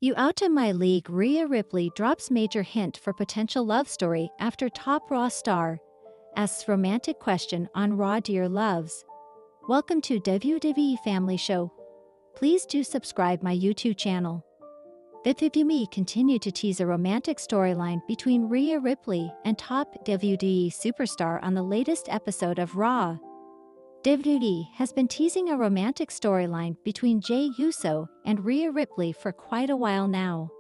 You Out of My League. Rhea Ripley drops major hint for potential love story after top Raw star asks romantic question on Raw Dear Loves. Welcome to WWE Family Show. Please do subscribe my YouTube channel. WWE continued to tease a romantic storyline between Rhea Ripley and top WWE superstar on the latest episode of Raw. WWE has been teasing a romantic storyline between Jey Uso and Rhea Ripley for quite a while now.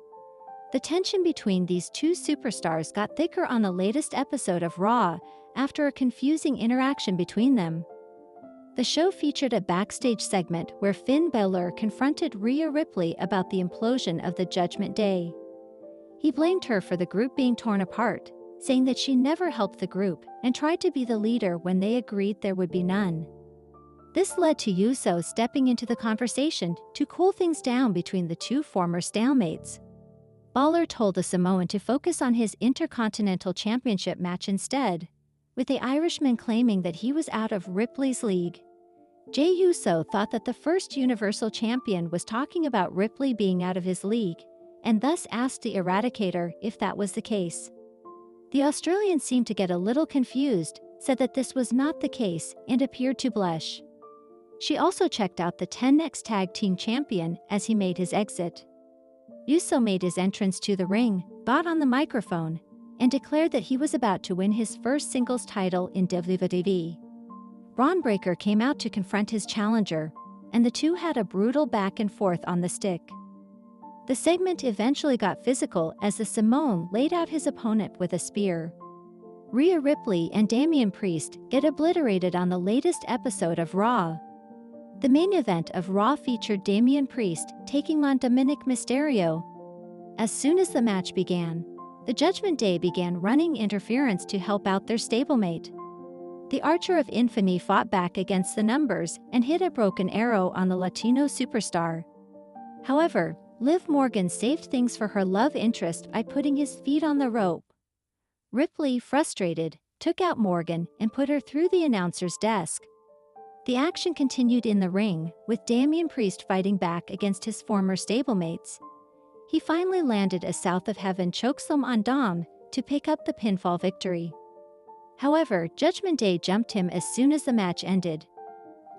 The tension between these two superstars got thicker on the latest episode of Raw after a confusing interaction between them. The show featured a backstage segment where Finn Balor confronted Rhea Ripley about the implosion of the Judgment Day. He blamed her for the group being torn apart, saying that she never helped the group and tried to be the leader when they agreed there would be none. This led to Uso stepping into the conversation to cool things down between the two former stalemates. Balor told the Samoan to focus on his Intercontinental Championship match instead, with the Irishman claiming that he was out of Ripley's league. Jey Uso thought that the first Universal Champion was talking about Ripley being out of his league, and thus asked the Eradicator if that was the case. The Australian seemed to get a little confused, said that this was not the case, and appeared to blush. She also checked out the 10X Tag Team Champion as he made his exit. Uso made his entrance to the ring, got on the microphone, and declared that he was about to win his first singles title in WWE. Braun Breaker came out to confront his challenger, and the two had a brutal back and forth on the stick. The segment eventually got physical as the Samoan laid out his opponent with a spear. Rhea Ripley and Damian Priest get obliterated on the latest episode of Raw. The main event of Raw featured Damian Priest taking on Dominic Mysterio. As soon as the match began, the Judgment Day began running interference to help out their stablemate. The Archer of Infamy fought back against the numbers and hit a broken arrow on the Latino superstar. However, Liv Morgan saved things for her love interest by putting his feet on the rope. Ripley, frustrated, took out Morgan and put her through the announcer's desk. The action continued in the ring, with Damian Priest fighting back against his former stablemates. He finally landed a South of Heaven chokeslam on Dom to pick up the pinfall victory. However, Judgment Day jumped him as soon as the match ended.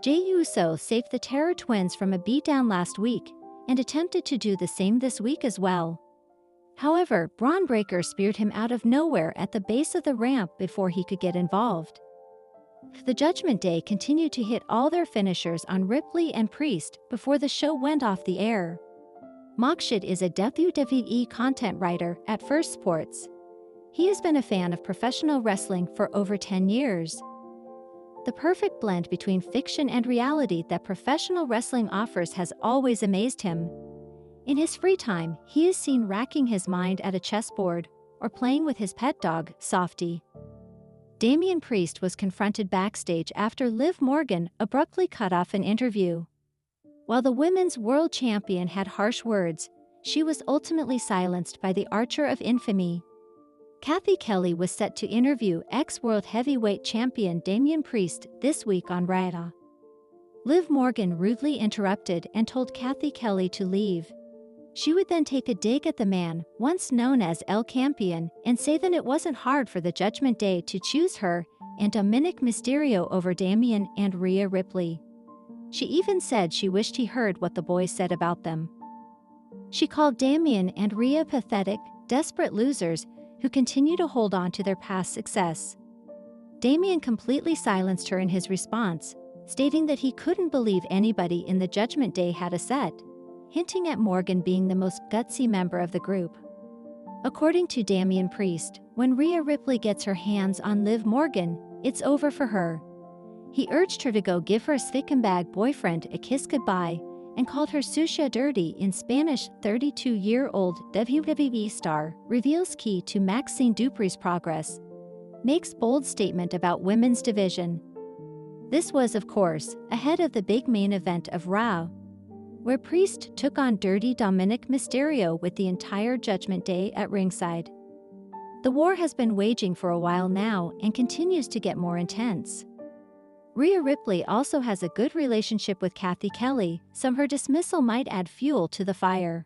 Jey Uso saved the Terror Twins from a beatdown last week and attempted to do the same this week as well. However, Braun Breaker speared him out of nowhere at the base of the ramp before he could get involved. The Judgment Day continued to hit all their finishers on Ripley and Priest before the show went off the air. Mokshat is a WWE content writer at First Sports. He has been a fan of professional wrestling for over 10 years. The perfect blend between fiction and reality that professional wrestling offers has always amazed him. In his free time, he is seen racking his mind at a chessboard or playing with his pet dog, Softy. Damian Priest was confronted backstage after Liv Morgan abruptly cut off an interview. While the Women's World Champion had harsh words, she was ultimately silenced by the Archer of Infamy. Kathy Kelly was set to interview ex-World Heavyweight Champion Damian Priest this week on Rhea. Liv Morgan rudely interrupted and told Kathy Kelly to leave. She would then take a dig at the man, once known as El Campeon, and say that it wasn't hard for the Judgment Day to choose her and Dominic Mysterio over Damian and Rhea Ripley. She even said she wished he heard what the boys said about them. She called Damian and Rhea pathetic, desperate losers who continue to hold on to their past success. Damian completely silenced her in his response, stating that he couldn't believe anybody in the Judgment Day had a set, hinting at Morgan being the most gutsy member of the group. According to Damian Priest, when Rhea Ripley gets her hands on Liv Morgan, it's over for her. He urged her to go give her Svikenbag boyfriend a kiss goodbye and called her sucia dirty in Spanish. 32-year-old WWE star reveals key to Maxine Dupri's progress, makes bold statement about women's division. This was, of course, ahead of the big main event of Raw, where Priest took on Dirty Dominic Mysterio with the entire Judgment Day at ringside. The war has been waging for a while now and continues to get more intense. Rhea Ripley also has a good relationship with Kathy Kelly, so her dismissal might add fuel to the fire.